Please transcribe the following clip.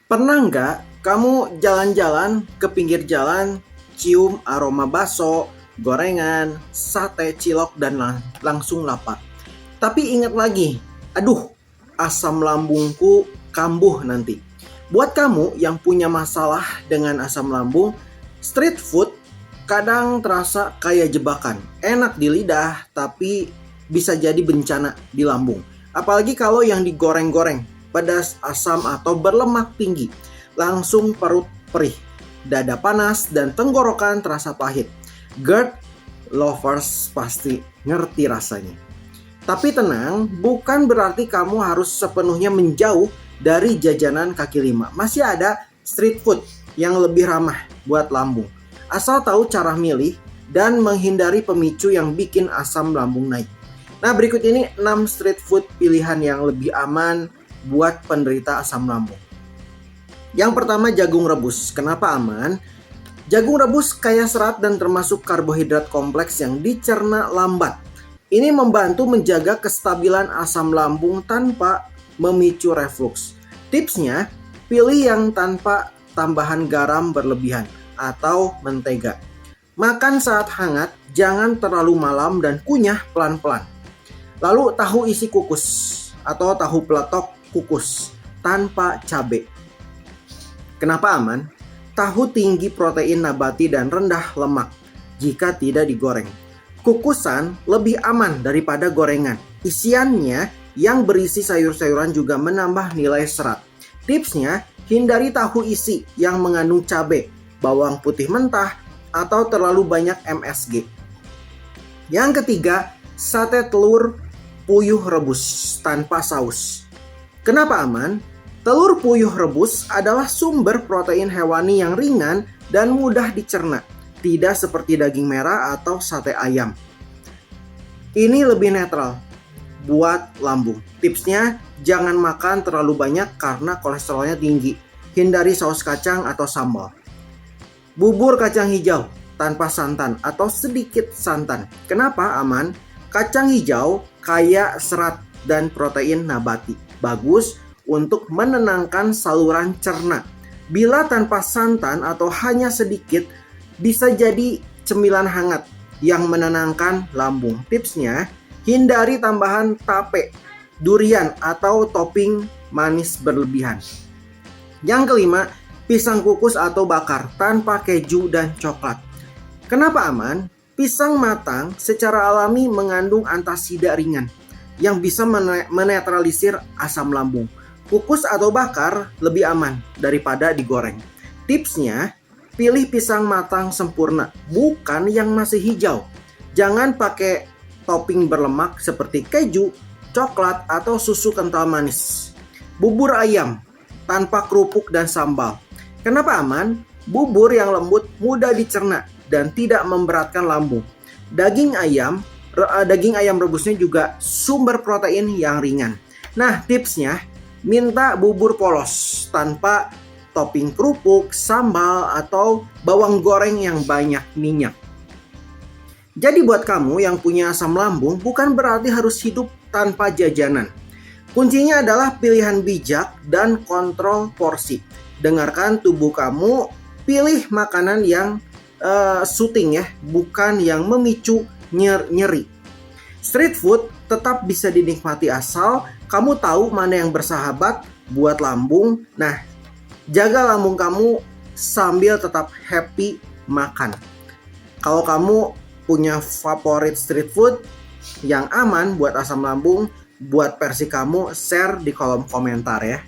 Pernah nggak kamu jalan-jalan ke pinggir jalan, cium aroma bakso, gorengan, sate, cilok, dan langsung lapar. Tapi ingat lagi, aduh, asam lambungku kambuh nanti. Buat kamu yang punya masalah dengan asam lambung, street food kadang terasa kayak jebakan. Enak di lidah, tapi bisa jadi bencana di lambung. Apalagi kalau yang digoreng-goreng, pedas, asam, atau berlemak tinggi. Langsung perut perih, dada panas, dan tenggorokan terasa pahit. GERD lovers pasti ngerti rasanya. Tapi tenang, bukan berarti kamu harus sepenuhnya menjauh dari jajanan kaki lima. Masih ada street food yang lebih ramah buat lambung. Asal tahu cara milih dan menghindari pemicu yang bikin asam lambung naik. Nah, berikut ini 6 street food pilihan yang lebih aman buat penderita asam lambung. Yang pertama, jagung rebus. Kenapa aman? Jagung rebus kaya serat dan termasuk karbohidrat kompleks yang dicerna lambat. Ini membantu menjaga kestabilan asam lambung tanpa memicu refluks. Tipsnya, pilih yang tanpa tambahan garam berlebihan atau mentega. Makan saat hangat, jangan terlalu malam dan kunyah pelan-pelan. Lalu tahu isi kukus atau tahu peletok kukus tanpa cabai. Kenapa aman? Tahu tinggi protein nabati dan rendah lemak jika tidak digoreng. Kukusan lebih aman daripada gorengan. Isiannya yang berisi sayur-sayuran juga menambah nilai serat. Tipsnya, hindari tahu isi yang mengandung cabai, bawang putih mentah, atau terlalu banyak MSG. Yang ketiga, sate telur puyuh rebus tanpa saus. Kenapa aman? Telur puyuh rebus adalah sumber protein hewani yang ringan dan mudah dicerna, tidak seperti daging merah atau sate ayam. Ini lebih netral buat lambung. Tipsnya, jangan makan terlalu banyak karena kolesterolnya tinggi. Hindari saus kacang atau sambal. Bubur kacang hijau tanpa santan atau sedikit santan. Kenapa aman? Kacang hijau kaya serat dan protein nabati. Bagus untuk menenangkan saluran cerna. Bila tanpa santan atau hanya sedikit, bisa jadi cemilan hangat yang menenangkan lambung. Tipsnya, hindari tambahan tape, durian, atau topping manis berlebihan. Yang kelima, pisang kukus atau bakar tanpa keju dan coklat. Kenapa aman? Pisang matang secara alami mengandung antasida ringan yang bisa menetralisir asam lambung. Kukus atau bakar lebih aman daripada digoreng. Tipsnya, pilih pisang matang sempurna, bukan yang masih hijau. Jangan pakai topping berlemak seperti keju, coklat, atau susu kental manis. Bubur ayam tanpa kerupuk dan sambal. Kenapa aman? Bubur yang lembut, mudah dicerna, dan tidak memberatkan lambung. Daging ayam rebusnya juga sumber protein yang ringan. Nah, tipsnya, minta bubur polos tanpa topping kerupuk, sambal, atau bawang goreng yang banyak minyak. Jadi buat kamu yang punya asam lambung, bukan berarti harus hidup tanpa jajanan. Kuncinya adalah pilihan bijak dan kontrol porsi. Dengarkan tubuh kamu, pilih makanan yang soothing ya, bukan yang memicu nyeri. Street food tetap bisa dinikmati asal kamu tahu mana yang bersahabat buat lambung. Nah, jaga lambung kamu sambil tetap happy makan. Kalau kamu punya favorit street food yang aman buat asam lambung, buat versi kamu, share di kolom komentar ya.